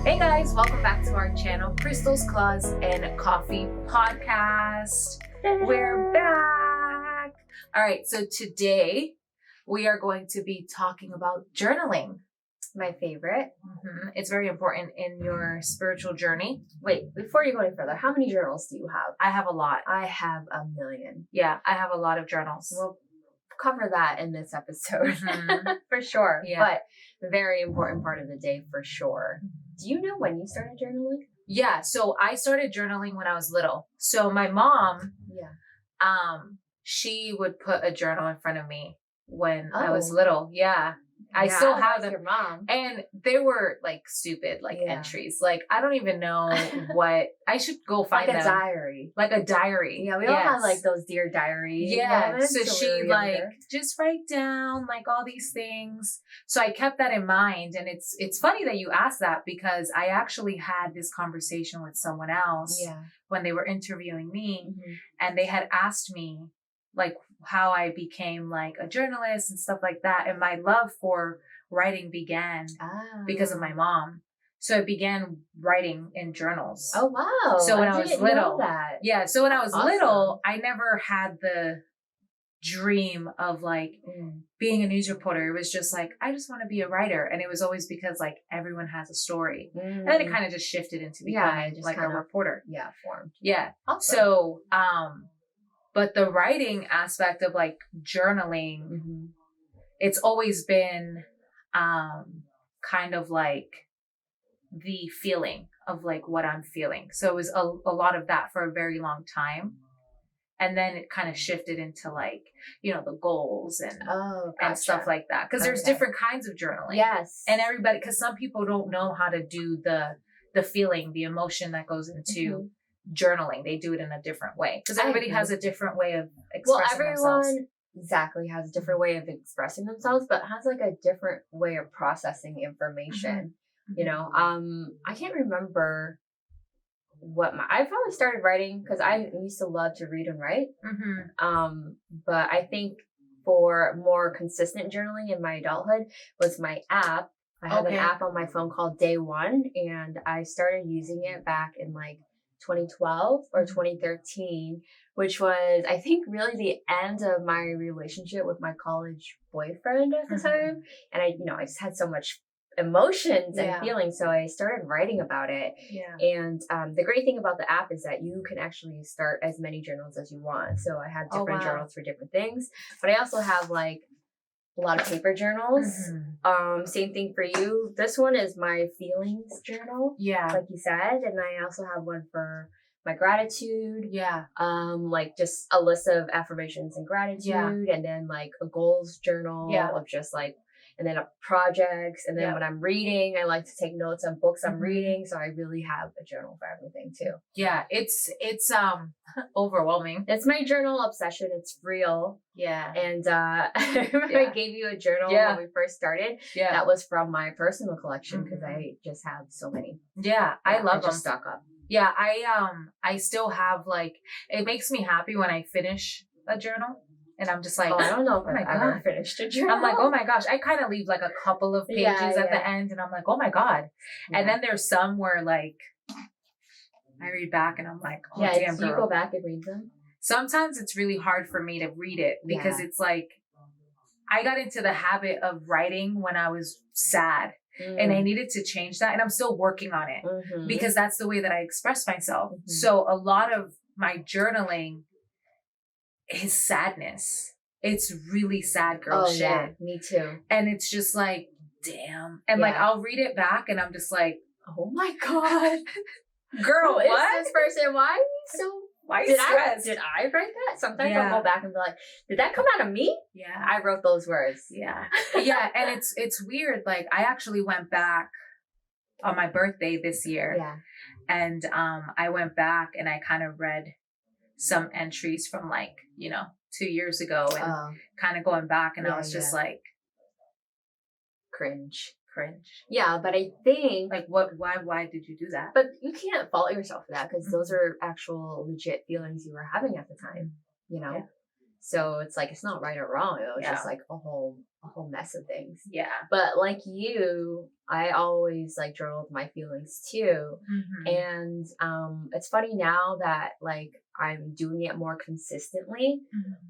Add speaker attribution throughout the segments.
Speaker 1: Hey guys, welcome back to our channel, Crystals, Claws, and Coffee Podcast. We're back. All right, so today we are going to be talking about journaling.
Speaker 2: My favorite.
Speaker 1: It's very important in your spiritual journey.
Speaker 2: Wait, before you go any further, how many journals do you have?
Speaker 1: I have a lot.
Speaker 2: I have a million.
Speaker 1: Yeah, I have a lot of journals.
Speaker 2: We'll cover that in this episode for sure.
Speaker 1: Yeah.
Speaker 2: But very important part of the day for sure. Do you know when you started journaling?
Speaker 1: Yeah, so I started journaling when I was little. So my mom, she would put a journal in front of me when I was little. Yeah. I still have them.
Speaker 2: Your mom.
Speaker 1: And they were like stupid, entries. Like, I don't even know what, I should go find
Speaker 2: like a
Speaker 1: them.
Speaker 2: diary.
Speaker 1: Like a diary.
Speaker 2: Yeah, we all have like those Dear Diary.
Speaker 1: Yeah.
Speaker 2: moments
Speaker 1: So she
Speaker 2: we were
Speaker 1: like,
Speaker 2: younger.
Speaker 1: just write down like all these things. So I kept that in mind. And it's funny that you asked that because I actually had this conversation with someone else when they were interviewing me. And they had asked me like how I became like a journalist and stuff like that. And my love for writing began because of my mom. So I began writing in journals.
Speaker 2: Oh, wow.
Speaker 1: So when I was little, so when I was
Speaker 2: awesome.
Speaker 1: little, I never had the dream of like being a news reporter. It was just like, I just want to be a writer. And it was always because like everyone has a story. And then it kind of just shifted into becoming like a reporter.
Speaker 2: Formed.
Speaker 1: Yeah.
Speaker 2: Awesome.
Speaker 1: So, but the writing aspect of like journaling, it's always been kind of like the feeling of like what I'm feeling. So it was a lot of that for a very long time. And then it kind of shifted into like, you know, the goals and and stuff like that. Because there's different kinds of journaling.
Speaker 2: Yes.
Speaker 1: And everybody, because some people don't know how to do the feeling, the emotion that goes into journaling. They do it in a different way because everybody has a different way of expressing themselves.
Speaker 2: Exactly has a different way of expressing themselves, but has like a different way of processing information. You know, I can't remember I probably started writing because I used to love to read and write. But I think for more consistent journaling in my adulthood was my app. I have an app on my phone called Day One, and I started using it back in like 2012 or 2013, which was, I think, really the end of my relationship with my college boyfriend at the time. And I just had so much emotions and feelings, so I started writing about it. And the great thing about the app is that you can actually start as many journals as you want. So I have different journals for different things, but I also have like a lot of paper journals. Same thing for you. This one is my feelings journal. Like you said. And I also have one for my gratitude. Like just a list of affirmations and gratitude. And then like a goals journal of just like, and then projects. And then when I'm reading, I like to take notes on books I'm reading. So I really have a journal for everything too. Yeah, it's overwhelming. It's my journal obsession. It's real. And I remember I gave you a journal when we first started. That was from my personal collection because I just have so many. I love them. Just stock up. I still have like, it makes me happy when I finish a journal. And I'm just like, I don't know if I've ever finished a journal.
Speaker 1: I'm like, oh my gosh. I kind of leave like a couple of pages at the end. And I'm like, oh my God. And then there's some where like, I read back and I'm like, oh damn,
Speaker 2: do you go back and read them?
Speaker 1: Sometimes it's really hard for me to read it because it's like, I got into the habit of writing when I was sad. And I needed to change that. And I'm still working on it because that's the way that I express myself. So a lot of my journaling is sadness. It's really sad girl shit.
Speaker 2: Yeah, me too.
Speaker 1: And it's just like, damn. And like, I'll read it back and I'm just like, oh my God. Girl, what?
Speaker 2: Is this person? Why are you so...
Speaker 1: Why did
Speaker 2: I write that? Sometimes I'll go back and be like, did that come out of me? I wrote those words. And it's weird. Like I actually went back on my birthday this year. And I went back and I kind of read some entries from like, 2 years ago and kind of going back and I was just like cringe. Yeah, but I think
Speaker 1: like why did you do that?
Speaker 2: But you can't fault yourself for that because those are actual legit feelings you were having at the time, So it's like, it's not right or wrong. It was just like a whole mess of things.
Speaker 1: Yeah.
Speaker 2: But like you, I always like journaled my feelings too. And it's funny now that like I'm doing it more consistently,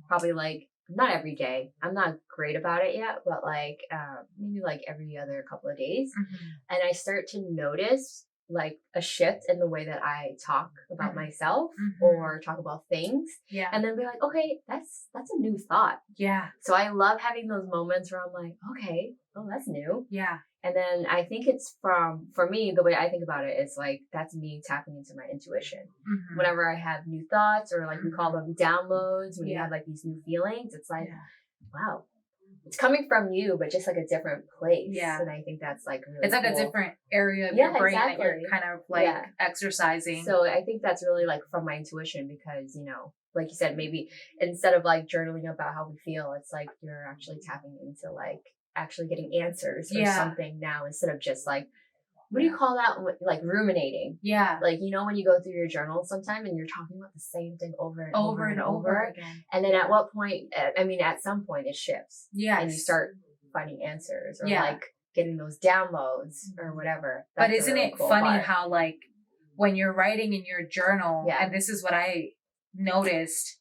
Speaker 2: probably like not every day. I'm not great about it yet, but like maybe like every other couple of days. And I start to notice like a shift in the way that I talk about myself or talk about things.
Speaker 1: Yeah.
Speaker 2: And then be like, okay, that's a new thought.
Speaker 1: Yeah.
Speaker 2: So I love having those moments where I'm like, okay, oh, that's new.
Speaker 1: Yeah.
Speaker 2: And then I think it's for me, the way I think about it is like, that's me tapping into my intuition. Whenever I have new thoughts, or like we call them downloads, when you have like these new feelings, it's like, wow, it's coming from you, but just like a different place. Yeah. And I think that's like really
Speaker 1: it's like
Speaker 2: cool.
Speaker 1: A different area of your brain that you're kind of like exercising.
Speaker 2: So I think that's really like from my intuition, because, you know, like you said, maybe instead of like journaling about how we feel, it's like you're actually tapping into like actually getting answers or something now, instead of just like, what do you call that? Like ruminating. Yeah. Like, you know, when you go through your journal sometime and you're talking about the same thing over and over again. And then at what point, I mean, at some point it shifts. Yeah. And you start finding answers or like getting those downloads or whatever.
Speaker 1: That's but isn't really it cool funny part. How like when you're writing in your journal, and this is what I noticed,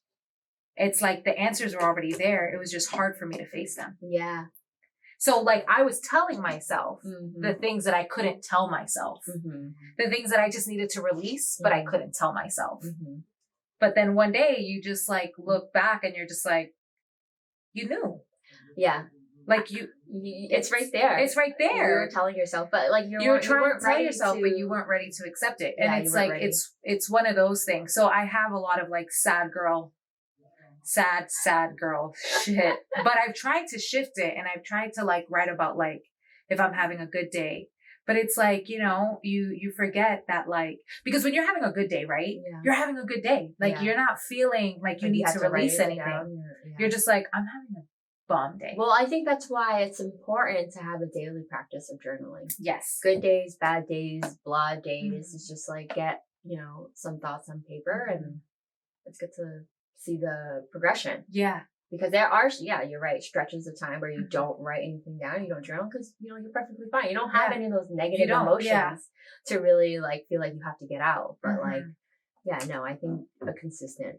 Speaker 1: it's like the answers were already there. It was just hard for me to face them. Yeah. So like I was telling myself the things that I couldn't tell myself, the things that I just needed to release, but I couldn't tell myself. But then one day you just like look back and you're just like, you knew. Yeah. Like
Speaker 2: it's right there.
Speaker 1: It's right there.
Speaker 2: You were telling yourself, but like
Speaker 1: you were trying to tell yourself, but you weren't ready to accept it. And it's like, it's one of those things. So I have a lot of like sad girl shit, but I've tried to shift it, and I've tried to like write about like if I'm having a good day, but it's like, you know, you forget that, like, because when you're having a good day, right, you're having a good day, like you're not feeling like you need to release anything. You're just like, I'm having a bomb day.
Speaker 2: Well, I think that's why it's important to have a daily practice of journaling. Yes. Good days, bad days, blah days. It's just like get, you know, some thoughts on paper, and it's good to see the progression. Yeah. Because there are, you're right, stretches of time where you don't write anything down, you don't journal, because, you know, you're perfectly fine. You don't have any of those negative emotions to really, like, feel like you have to get out. But, like, I think a consistent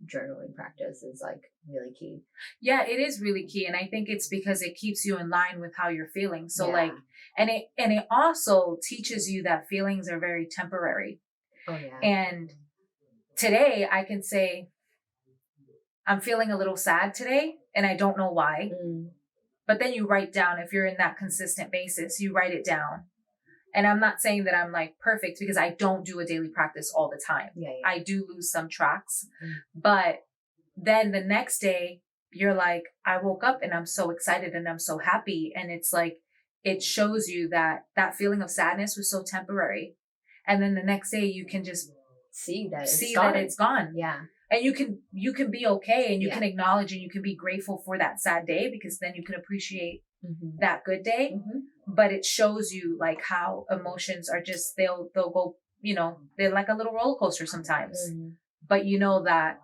Speaker 2: journaling practice is, like, really key.
Speaker 1: Yeah, it is really key. And I think it's because it keeps you in line with how you're feeling. So, like, and it also teaches you that feelings are very temporary. Oh, yeah. And today I can say, I'm feeling a little sad today, and I don't know why. But then you write down, if you're in that consistent basis, you write it down. And I'm not saying that I'm like perfect, because I don't do a daily practice all the time. I do lose some tracks. But then the next day, you're like, I woke up and I'm so excited and I'm so happy. And it's like, it shows you that that feeling of sadness was so temporary. And then the next day you can just see that it's gone. Yeah. And you can be okay, and you can acknowledge, and you can be grateful for that sad day, because then you can appreciate that good day. But it shows you like how emotions are just, they'll go, you know, they're like a little roller coaster sometimes, but you know that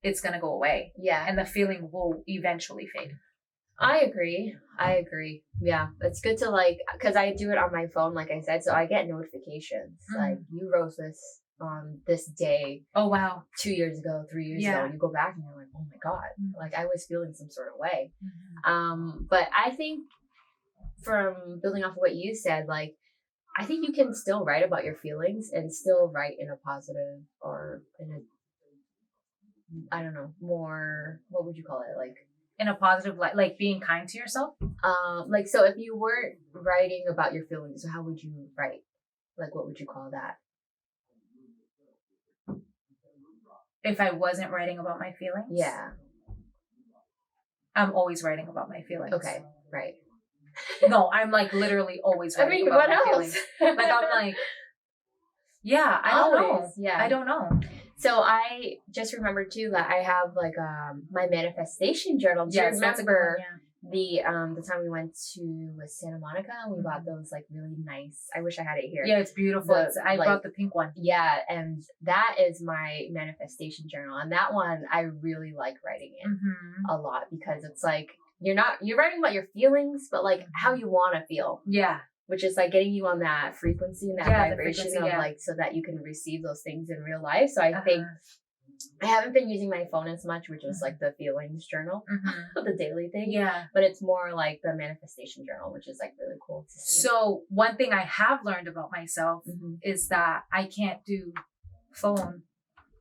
Speaker 1: it's going to go away. Yeah. And the feeling will eventually fade.
Speaker 2: I agree. Yeah. It's good to like, cause I do it on my phone, like I said, so I get notifications like, you wrote this on this day. Oh wow. 2 years ago, 3 years ago, and you go back and you're like, oh my God, like I was feeling some sort of way. But I think from building off of what you said, like I think you can still write about your feelings and still write in a positive, or in a, I don't know, more, what would you call it, like
Speaker 1: in a positive light, like being kind to yourself.
Speaker 2: Like, so if you weren't writing about your feelings, so how would you write? Like, what would you call that?
Speaker 1: If I wasn't writing about my feelings? Yeah. I'm always writing about my feelings.
Speaker 2: Okay, right.
Speaker 1: No, I'm like literally always writing about my feelings. Like I'm like, yeah, I don't know. Yeah. I don't know.
Speaker 2: So I just remembered too that I have like my manifestation journal. Do you remember the time we went to Santa Monica, and we bought those like really nice. I wish I had it here.
Speaker 1: Yeah, it's beautiful. I bought the pink one.
Speaker 2: Yeah, and that is my manifestation journal, and that one I really like writing in a lot, because it's like you're writing about your feelings, but like how you want to feel.
Speaker 1: Yeah.
Speaker 2: Which is like getting you on that frequency and that vibration of like, so that you can receive those things in real life. So I think I haven't been using my phone as much, which was like the feelings journal, the daily thing.
Speaker 1: Yeah.
Speaker 2: But it's more like the manifestation journal, which is like really cool to see.
Speaker 1: So one thing I have learned about myself is that I can't do phone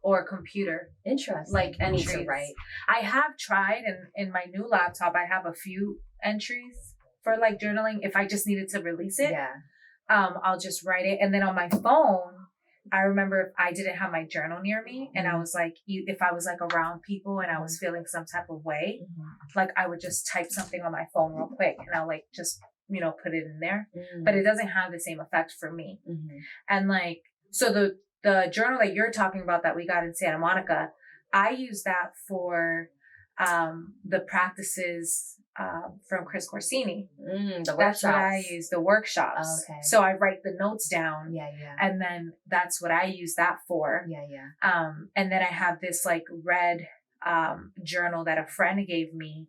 Speaker 1: or computer.
Speaker 2: Interesting.
Speaker 1: Like entries.
Speaker 2: To write.
Speaker 1: I have tried, and in my new laptop, I have a few entries for like journaling. If I just needed to release it, I'll just write it. And then on my phone, I remember if I didn't have my journal near me, and I was like, if I was like around people and I was feeling some type of way, like I would just type something on my phone real quick, and I'll like just, put it in there. But it doesn't have the same effect for me. And like, so the journal that you're talking about that we got in Santa Monica, I use that for the practices from Chris Corsini. That's what I use, the workshops.
Speaker 2: Oh, okay.
Speaker 1: So I write the notes down.
Speaker 2: Yeah.
Speaker 1: And then that's what I use that for.
Speaker 2: Yeah.
Speaker 1: And then I have this like red journal that a friend gave me.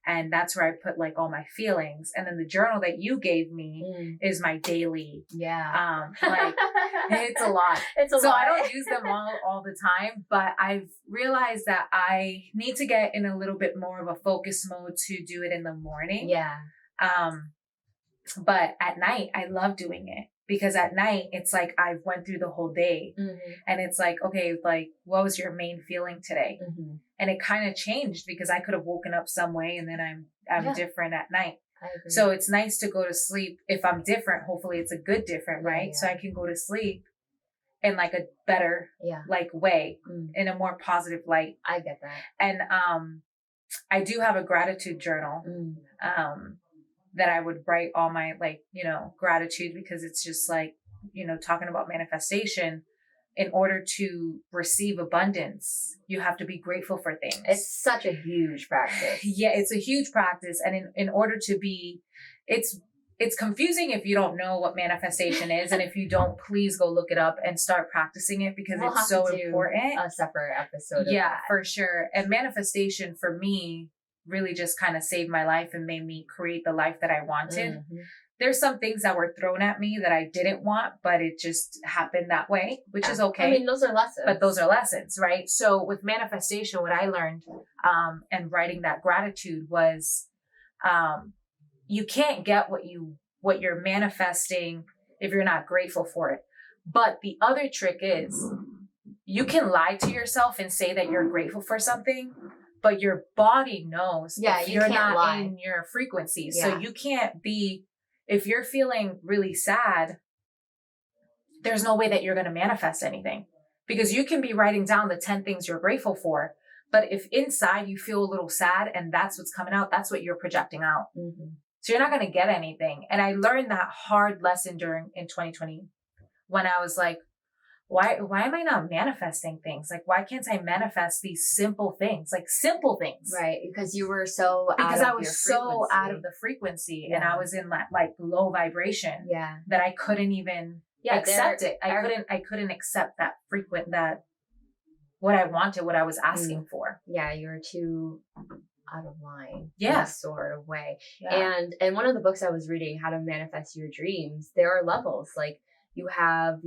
Speaker 1: And that's where I put like all my feelings. And then the journal that you gave me is my daily.
Speaker 2: Yeah.
Speaker 1: Like it's a lot. So I don't use them all the time, but I've realized that I need to get in a little bit more of a focus mode to do it in the morning.
Speaker 2: Yeah.
Speaker 1: But at night, I love doing it, because at night it's like I've went through the whole day and it's like, okay, like what was your main feeling today? And it kind of changed, because I could have woken up some way and then I'm different at night. So it's nice to go to sleep. If I'm different, hopefully it's a good different, right? Yeah. So I can go to sleep in like a better like way, in a more positive light.
Speaker 2: I get that.
Speaker 1: And I do have a gratitude journal that I would write all my like, gratitude, because it's just like, talking about manifestation. In order to receive abundance, you have to be grateful for things.
Speaker 2: It's such a huge practice.
Speaker 1: Yeah, it's a huge practice. And in order to be, it's confusing if you don't know what manifestation is. And if you don't, please go look it up and start practicing it, because it's so important.
Speaker 2: A separate episode.
Speaker 1: Yeah, for sure. And manifestation for me really just kind of saved my life and made me create the life that I wanted. There's some things that were thrown at me that I didn't want, but it just happened that way, which is okay.
Speaker 2: I mean, those are lessons.
Speaker 1: But those are lessons, right? So with manifestation, what I learned and writing that gratitude was you can't get what you're manifesting if you're not grateful for it. But the other trick is you can lie to yourself and say that you're grateful for something, but your body knows if you're not in your frequency. So you can't be... If you're feeling really sad, there's no way that you're going to manifest anything, because you can be writing down the 10 things you're grateful for. But if inside you feel a little sad and that's what's coming out, that's what you're projecting out. So you're not going to get anything. And I learned that hard lesson in 2020, when I was like, why am I not manifesting things? Like, why can't I manifest these simple things? Like simple things.
Speaker 2: Right. Because you were so
Speaker 1: I was so out of the frequency and I was in that like low vibration that I couldn't even accept it. I couldn't accept that what I wanted, what I was asking for.
Speaker 2: Yeah. You were too out of line.
Speaker 1: Yeah.
Speaker 2: In a sort of way. Yeah. And one of the books I was reading, How to Manifest Your Dreams, there are levels. Like you have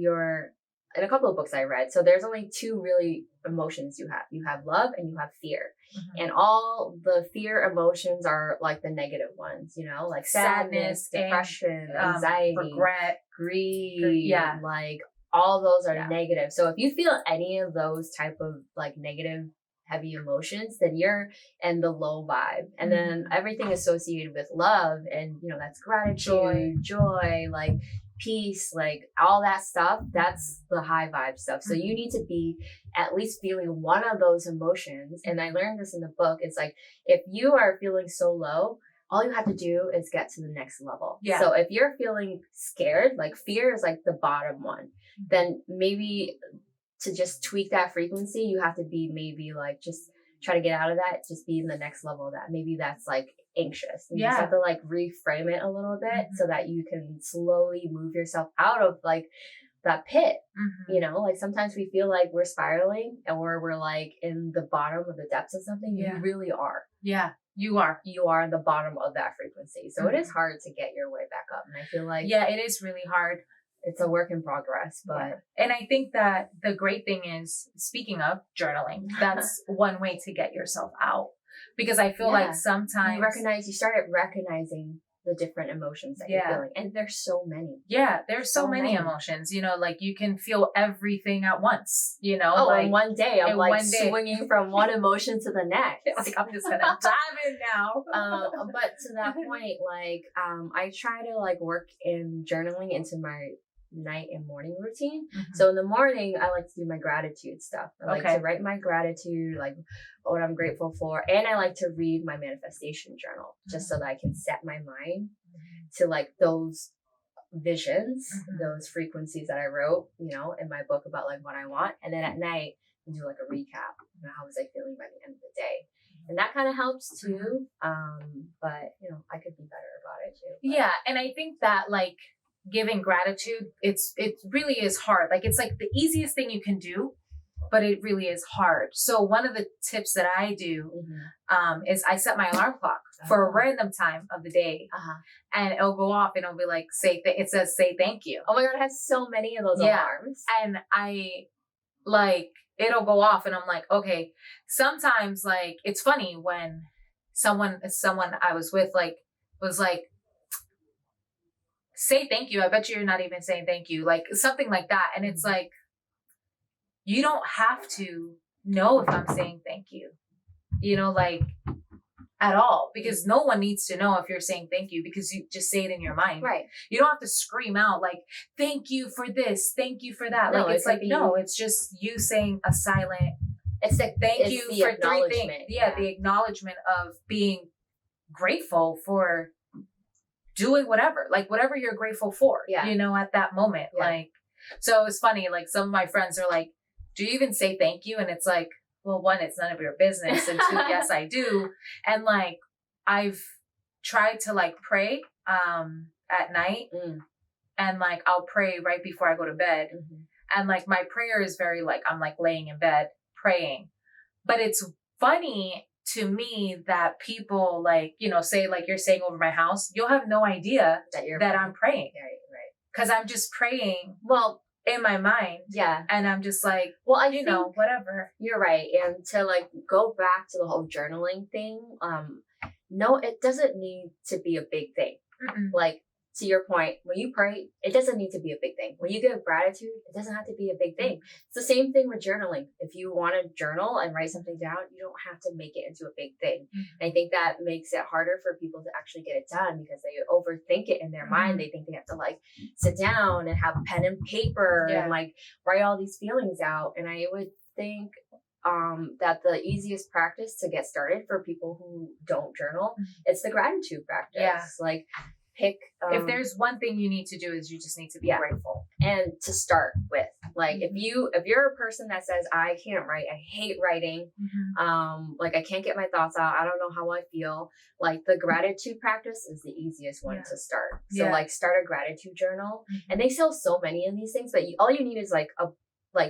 Speaker 2: in a couple of books I read. So there's only two really emotions you have. You have love and you have fear. And all the fear emotions are like the negative ones, like sadness, depression, anxiety,
Speaker 1: regret,
Speaker 2: greed. Yeah. Like all those are negative. So if you feel any of those type of like negative, heavy emotions, then you're in the low vibe. And then everything associated with love and, that's gratitude, joy, like peace, like all that stuff, that's the high vibe stuff. So you need to be at least feeling one of those emotions. And I learned this in the book. It's like, if you are feeling so low, all you have to do is get to the next level. Yeah. So if you're feeling scared, like fear is like the bottom one, then maybe to just tweak that frequency, you have to be maybe like just try to get out of that, just be in the next level of that. Maybe that's like anxious. You just have to like reframe it a little bit so that you can slowly move yourself out of like that pit. You know, like sometimes we feel like we're spiraling or we're like in the bottom of the depths of something. You really are.
Speaker 1: Yeah, you are.
Speaker 2: You are the bottom of that frequency. So it is hard to get your way back up. And I feel like
Speaker 1: it is really hard.
Speaker 2: It's a work in progress, but
Speaker 1: and I think that the great thing is, speaking of journaling, that's one way to get yourself out, because I feel like sometimes
Speaker 2: you started recognizing the different emotions that you're feeling, and there's so many.
Speaker 1: Yeah, there's so many emotions. You know, like you can feel everything at once. You know,
Speaker 2: like in one day I'm like swinging from one emotion to the next.
Speaker 1: Like I'm just gonna dive in now.
Speaker 2: But to that point, like I try to like work in journaling into my night and morning routine. So in the morning I like to do my gratitude stuff. I like to write my gratitude, like what I'm grateful for, and I like to read my manifestation journal just so that I can set my mind to like those visions, those frequencies that I wrote, you know, in my book about like what I want. And then at night I do like a recap, you know, how was I feeling by the end of the day. And that kind of helps too. But you know, I could be better about it too. But.
Speaker 1: Yeah, and I think that like giving gratitude, it really is hard. Like it's like the easiest thing you can do, but it really is hard. So one of the tips that I do is I set my alarm clock for a random time of the day, and it'll go off and it'll be like it says say thank you.
Speaker 2: Oh my god, it has so many of those alarms.
Speaker 1: And I like it'll go off and I'm like, okay. Sometimes like it's funny when someone I was with like was like, say thank you. I bet you're not even saying thank you. Like something like that. And it's like, you don't have to know if I'm saying thank you, you know, like at all, because no one needs to know if you're saying thank you, because you just say it in your mind.
Speaker 2: Right.
Speaker 1: You don't have to scream out like, thank you for this, thank you for that.
Speaker 2: No,
Speaker 1: like, it's like, no, it's just you saying a silent,
Speaker 2: it's like,
Speaker 1: thank you for 3 things. Yeah. The acknowledgement of being grateful for doing whatever you're grateful for, you know, at that moment. Like, so it's funny, like some of my friends are like, do you even say thank you? And it's like, well, one, it's none of your business. And 2, yes, I do. And like, I've tried to like pray, at night and like, I'll pray right before I go to bed. And like, my prayer is very like, I'm like laying in bed praying, but it's funny to me that people like, you know, say like you're saying over my house, you'll have no idea that I'm praying.
Speaker 2: Right.
Speaker 1: Cause I'm just praying.
Speaker 2: Well,
Speaker 1: in my mind.
Speaker 2: Yeah.
Speaker 1: And I'm just like,
Speaker 2: well, I
Speaker 1: you know, whatever.
Speaker 2: You're right. And to like go back to the whole journaling thing, no, it doesn't need to be a big thing. Like, to your point, when you pray, it doesn't need to be a big thing. When you give gratitude, it doesn't have to be a big thing. It's the same thing with journaling. If you want to journal and write something down, you don't have to make it into a big thing. And I think that makes it harder for people to actually get it done because they overthink it in their mind. They think they have to like sit down and have pen and paper and like write all these feelings out. And I would think that the easiest practice to get started for people who don't journal, it's the gratitude practice. Like, pick
Speaker 1: if there's one thing you need to do is you just need to be grateful
Speaker 2: and to start with. Like if you're a person that says I can't write, I hate writing, like I can't get my thoughts out, I don't know how I feel, like the gratitude practice is the easiest one to start. So like start a gratitude journal, and they sell so many of these things, but all you need is like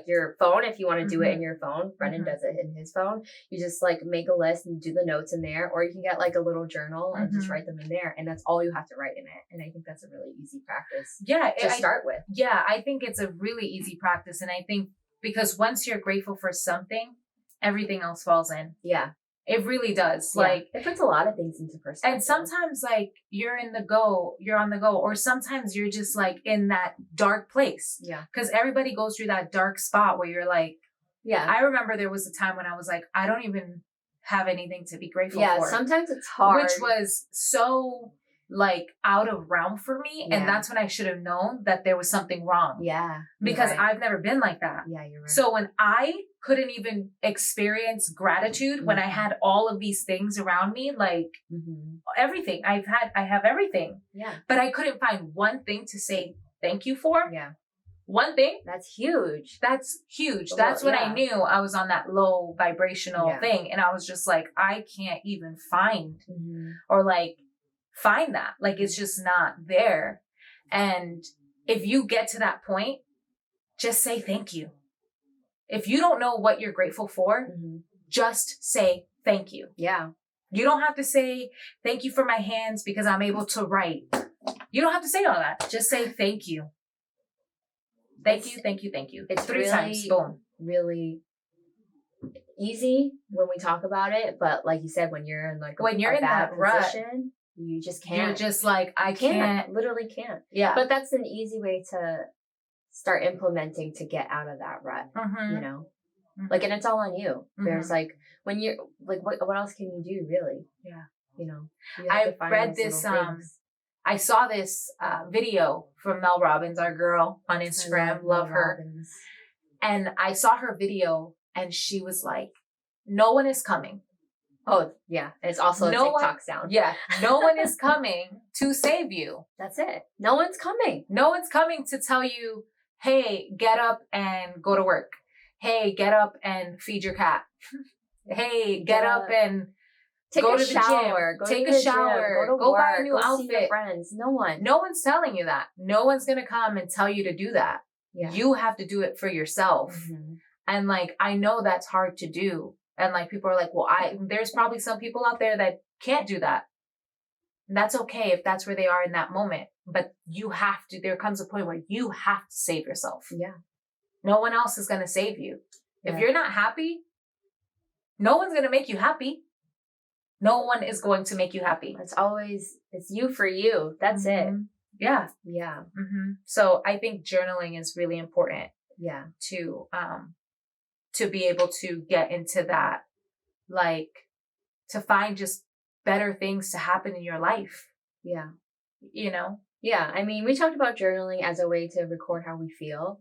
Speaker 2: your phone. If you want to do it in your phone, Brendan does it in his phone. You just like make a list and do the notes in there, or you can get like a little journal and just write them in there, and that's all you have to write in it. And I think that's a really easy practice to start with.
Speaker 1: Yeah, I think it's a really easy practice, and I think because once you're grateful for something, everything else falls in.
Speaker 2: Yeah.
Speaker 1: It really does.
Speaker 2: Yeah.
Speaker 1: Like
Speaker 2: it puts a lot of things into perspective.
Speaker 1: And sometimes like you're on the go, or sometimes you're just like in that dark place.
Speaker 2: Yeah.
Speaker 1: Because everybody goes through that dark spot where you're like, I remember there was a time when I was like, I don't even have anything to be grateful for.
Speaker 2: Yeah, sometimes it's hard.
Speaker 1: Which was so like out of realm for me. And that's when I should have known that there was something wrong.
Speaker 2: Yeah.
Speaker 1: Because I've never been like that.
Speaker 2: Yeah, you're right.
Speaker 1: So when I couldn't even experience gratitude when I had all of these things around me, like everything I have everything.
Speaker 2: Yeah.
Speaker 1: But I couldn't find one thing to say thank you for.
Speaker 2: Yeah.
Speaker 1: one thing.
Speaker 2: That's huge.
Speaker 1: That's huge. That's when I knew I was on that low vibrational thing. And I was just like, I can't even find or like find that. Like, it's just not there. And if you get to that point, just say thank you. If you don't know what you're grateful for, just say thank you.
Speaker 2: Yeah.
Speaker 1: You don't have to say thank you for my hands because I'm able to write. You don't have to say all that. Just say thank you. Thank you, thank you, thank you.
Speaker 2: It's
Speaker 1: 3
Speaker 2: really,
Speaker 1: times. Boom.
Speaker 2: Really easy when we talk about it, but like you said, when you're in like
Speaker 1: when you're in that
Speaker 2: position, you just can't.
Speaker 1: You're just like, I can't.
Speaker 2: Literally can't.
Speaker 1: Yeah.
Speaker 2: But that's an easy way to start implementing to get out of that rut, you know? Like, and it's all on you. There's like, when you're like, what else can you do really?
Speaker 1: Yeah.
Speaker 2: You know,
Speaker 1: I read this, I saw this video from Mel Robbins, our girl on Instagram. Love her. Robbins. And I saw her video and she was like, no one is coming.
Speaker 2: Oh, yeah. It's also a TikTok sound.
Speaker 1: Yeah. No one is coming to save you.
Speaker 2: That's it. No one's coming.
Speaker 1: No one's coming to tell you, hey, get up and go to work. Hey, get up and feed your cat. Hey, get up and go to the gym. Take a shower. Go buy a new outfit. See your
Speaker 2: friends. No one.
Speaker 1: No one's telling you that. No one's going to come and tell you to do that. Yeah. You have to do it for yourself. And like, I know that's hard to do. And like, people are like, well, there's probably some people out there that can't do that. And that's okay if that's where they are in that moment. But you have to, there comes a point where you have to save yourself.
Speaker 2: Yeah.
Speaker 1: No one else is going to save you. If you're not happy, no one's going to make you happy. No one is going to make you happy.
Speaker 2: It's you for you. That's it.
Speaker 1: Yeah.
Speaker 2: Yeah.
Speaker 1: So I think journaling is really important.
Speaker 2: Yeah.
Speaker 1: To be able to get into that, like, to find just better things to happen in your life.
Speaker 2: Yeah.
Speaker 1: You know?
Speaker 2: Yeah. I mean, we talked about journaling as a way to record how we feel.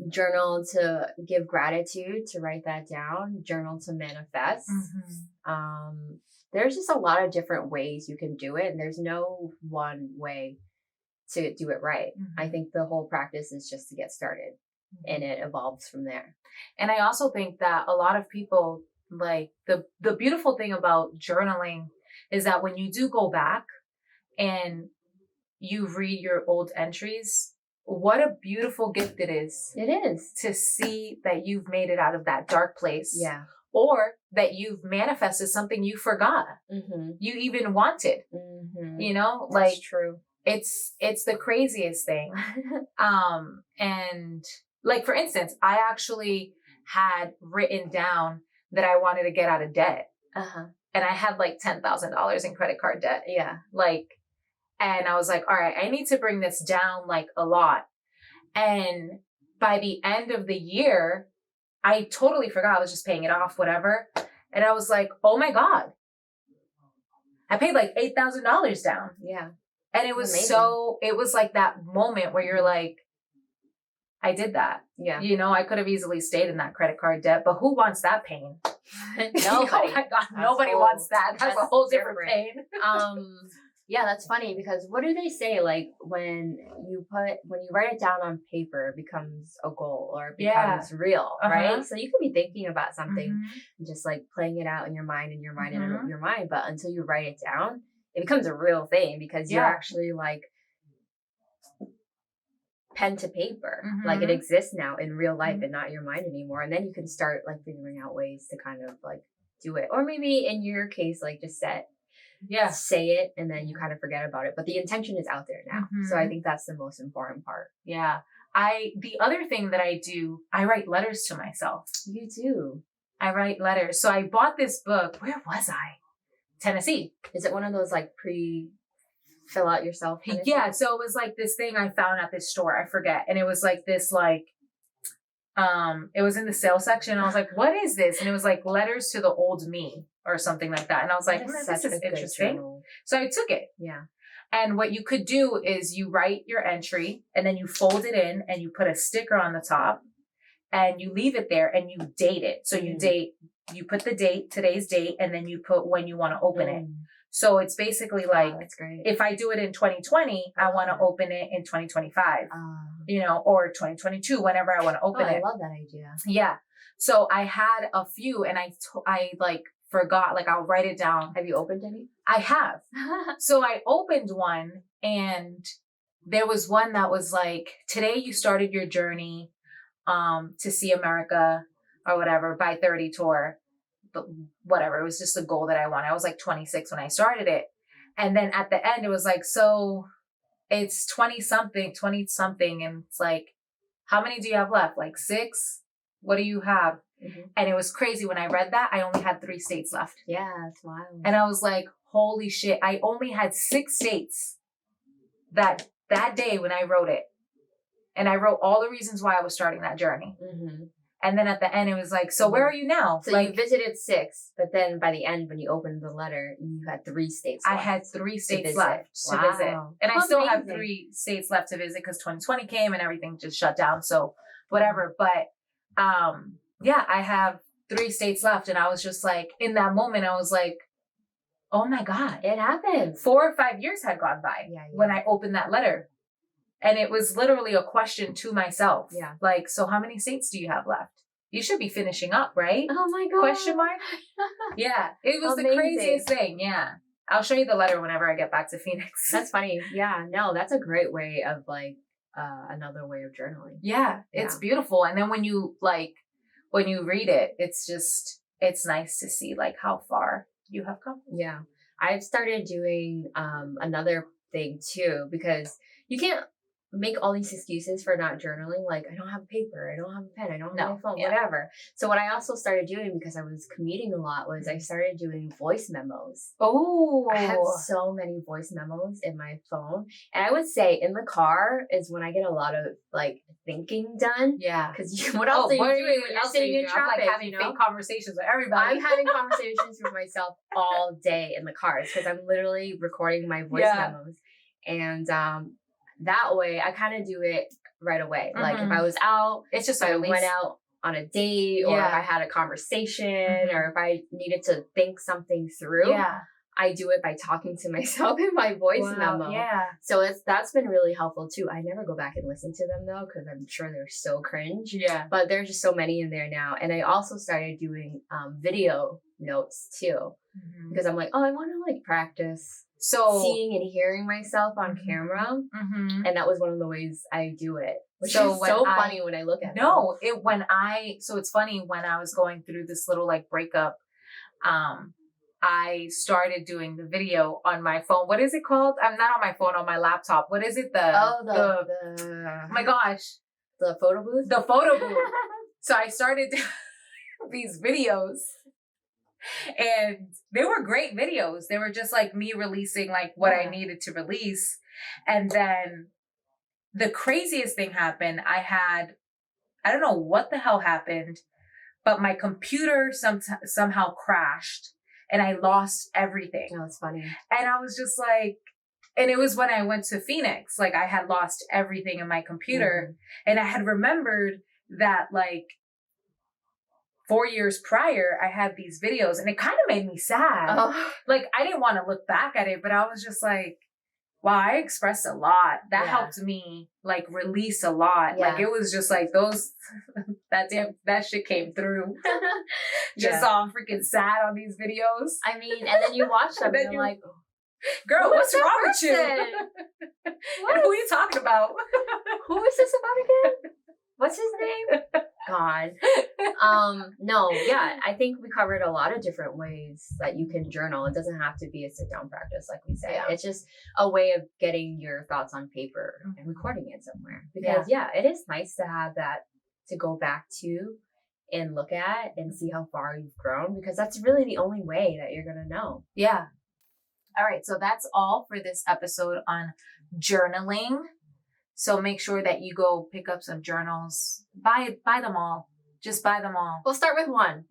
Speaker 2: Journal to give gratitude, to write that down. Journal to manifest. There's just a lot of different ways you can do it. And there's no one way to do it right. I think the whole practice is just to get started. And it evolves from there.
Speaker 1: And I also think that a lot of people, like, the beautiful thing about journaling is that when you do go back and you read your old entries, what a beautiful gift it is.
Speaker 2: It is.
Speaker 1: To see that you've made it out of that dark place.
Speaker 2: Yeah.
Speaker 1: Or that you've manifested something you forgot. You even wanted. You know?
Speaker 2: That's true.
Speaker 1: It's the craziest thing. And like, for instance, I actually had written down that I wanted to get out of debt. And I had like $10,000 in credit card debt.
Speaker 2: Yeah.
Speaker 1: Like, and I was like, all right, I need to bring this down like a lot. And by the end of the year, I totally forgot. I was just paying it off, whatever. And I was like, oh my God. I paid like $8,000 down.
Speaker 2: Yeah.
Speaker 1: And it was amazing. It was like that moment where you're like, I did that.
Speaker 2: Yeah.
Speaker 1: You know, I could have easily stayed in that credit card debt, but who wants that pain?
Speaker 2: Nobody.
Speaker 1: Oh my God, nobody wants that. That's a whole different pain.
Speaker 2: Yeah, that's funny because what do they say? Like when you write it down on paper, it becomes a goal or it becomes real, right? So you can be thinking about something and just like playing it out in your mind and your mind. But until you write it down, it becomes a real thing because you're actually like pen to paper. Like it exists now in real life and not your mind anymore. And then you can start like figuring out ways to kind of like do it. Or maybe in your case, like just say it and then you kind of forget about it. But the intention is out there now. So I think that's the most important part.
Speaker 1: Yeah. The other thing that I do, I write letters to myself.
Speaker 2: You do?
Speaker 1: I write letters. So I bought this book. Where was I? Tennessee.
Speaker 2: Is it one of those like fill out yourself?
Speaker 1: Yeah. So it was like this thing I found at this store. I forget. And it was like this, like, it was in the sales section. I was like, what is this? And it was like letters to the old me or something like that. And I was like, this is interesting. So I took it.
Speaker 2: Yeah.
Speaker 1: And what you could do is you write your entry and then you fold it in and you put a sticker on the top and you leave it there and you date it. So you put the date, today's date, and then you put when you want to open it. So it's basically like,
Speaker 2: that's great.
Speaker 1: if I do it in 2020, I want to open it in 2025, or 2022, whenever I want to open it.
Speaker 2: I love that idea.
Speaker 1: Yeah. So I had a few and I like forgot, like I'll write it down.
Speaker 2: Have you opened any?
Speaker 1: I have. So I opened one and there was one that was like, today you started your journey to see America or whatever by 30 tour. But whatever, it was just a goal that I wanted. I was like 26 when I started it. And then at the end, it was like, so it's 20 something. And it's like, how many do you have left? Like 6? What do you have? Mm-hmm. And it was crazy. When I read that, I only had 3 states left.
Speaker 2: Yeah, that's wild.
Speaker 1: And I was like, holy shit. I only had 6 states that day when I wrote it. And I wrote all the reasons why I was starting that journey. Mm-hmm. And then at the end, it was like, so where are you now?
Speaker 2: So
Speaker 1: like,
Speaker 2: you visited 6, but then by the end, when you opened the letter, you had 3 states left.
Speaker 1: I had 3 states left to visit. And I still have 3 states left to visit because 2020 came and everything just shut down. So whatever. But yeah, I have 3 states left. And I was just like, in that moment, I was like, oh my God.
Speaker 2: It happened.
Speaker 1: 4 or 5 years had gone by when I opened that letter. And it was literally a question to myself.
Speaker 2: Yeah.
Speaker 1: Like, so how many states do you have left? You should be finishing up, right?
Speaker 2: Oh my God.
Speaker 1: Question mark? Yeah. It was the craziest thing. Yeah. I'll show you the letter whenever I get back to Phoenix.
Speaker 2: That's funny. Yeah. No, that's a great way of like, another way of journaling.
Speaker 1: Yeah. It's beautiful. And then when you read it, it's nice to see like how far you have come.
Speaker 2: Yeah. I've started doing, another thing too, because you can't make all these excuses for not journaling. Like, I don't have paper, I don't have a pen, I don't have my phone, whatever. So what I also started doing, because I was commuting a lot, was I started doing voice memos.
Speaker 1: Oh,
Speaker 2: I have so many voice memos in my phone. And I would say in the car is when I get a lot of like thinking done.
Speaker 1: Yeah.
Speaker 2: Because what else are you doing when you're sitting in traffic?
Speaker 1: I'm like having fake conversations with everybody.
Speaker 2: I'm having conversations with myself all day in the cars because I'm literally recording my voice memos. And that way I kind of do it right away. Mm-hmm. Like if I was out,
Speaker 1: it's just
Speaker 2: if I went out on a date or if I had a conversation or if I needed to think something through, I do it by talking to myself in my voice memo.
Speaker 1: Yeah.
Speaker 2: So that's been really helpful too. I never go back and listen to them though, because I'm sure they're so cringe.
Speaker 1: Yeah.
Speaker 2: But there's just so many in there now. And I also started doing video notes too, because I'm like, oh, I want to like practice seeing and hearing myself on camera. Mm-hmm. And that was one of the ways I do it. Which is so funny when I look at it.
Speaker 1: So it's funny when I was going through this little like breakup, I started doing the video on my phone. What is it called? I'm not on my phone, on my laptop. What is it? Oh my gosh.
Speaker 2: The photo booth?
Speaker 1: The photo booth. So I started these videos. And they were great videos. They were just like me releasing like what I needed to release. And then the craziest thing happened. I don't know what the hell happened, but my computer somehow crashed and I lost everything.
Speaker 2: Oh, that's funny.
Speaker 1: And I was just like, and it was when I went to Phoenix, like I had lost everything in my computer. And I had remembered that like 4 years prior, I had these videos and it kind of made me sad. Like I didn't want to look back at it, but I was just like, wow, I expressed a lot. That helped me like release a lot. Like it was just like that shit came through. Just all freaking sad on these videos.
Speaker 2: I mean, and then you watch them and you're like,
Speaker 1: girl, what's wrong with you? And who are you talking about?
Speaker 2: Who is this about again? What's his name? God. No, yeah, I think we covered a lot of different ways that you can journal. It doesn't have to be a sit down practice, like we said. Yeah. It's just a way of getting your thoughts on paper and recording it somewhere. Because it is nice to have that to go back to and look at and see how far you've grown, because that's really the only way that you're gonna know.
Speaker 1: Yeah. All right, so that's all for this episode on journaling. So make sure that you go pick up some journals. Buy them all. Just buy them all.
Speaker 2: We'll start with one.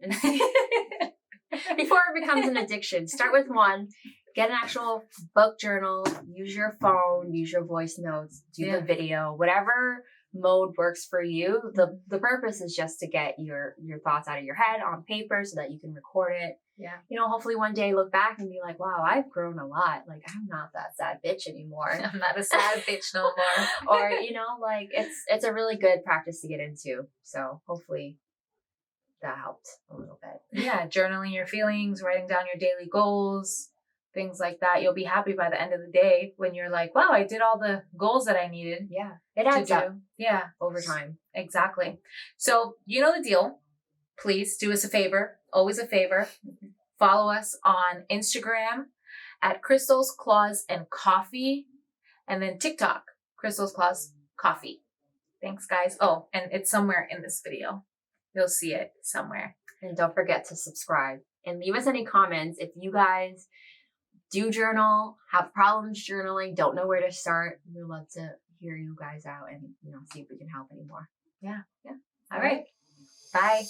Speaker 2: Before it becomes an addiction, start with one. Get an actual book journal. Use your phone. Use your voice notes. Do the video. Whatever mode works for you. The purpose is just to get your thoughts out of your head on paper so that you can record it.
Speaker 1: Yeah.
Speaker 2: You know, hopefully one day look back and be like, wow, I've grown a lot. Like, I'm not that sad bitch anymore.
Speaker 1: I'm not a sad bitch no more.
Speaker 2: Or, you know, like it's a really good practice to get into. So hopefully that helped a little bit.
Speaker 1: Yeah, journaling your feelings, writing down your daily goals, things like that. You'll be happy by the end of the day when you're like, wow, I did all the goals that I needed.
Speaker 2: Yeah, it adds up.
Speaker 1: Yeah,
Speaker 2: over time.
Speaker 1: Exactly. So you know the deal. Please do us a favor, always a favor. Follow us on Instagram at Crystals, Claws, and Coffee, and then TikTok, Crystals, Claws, Coffee. Thanks, guys. Oh, and it's somewhere in this video. You'll see it somewhere.
Speaker 2: And don't forget to subscribe and leave us any comments if you guys do journal, have problems journaling, don't know where to start. We'd love to hear you guys out and, you know, see if we can help anymore.
Speaker 1: Yeah.
Speaker 2: All right.
Speaker 1: Bye.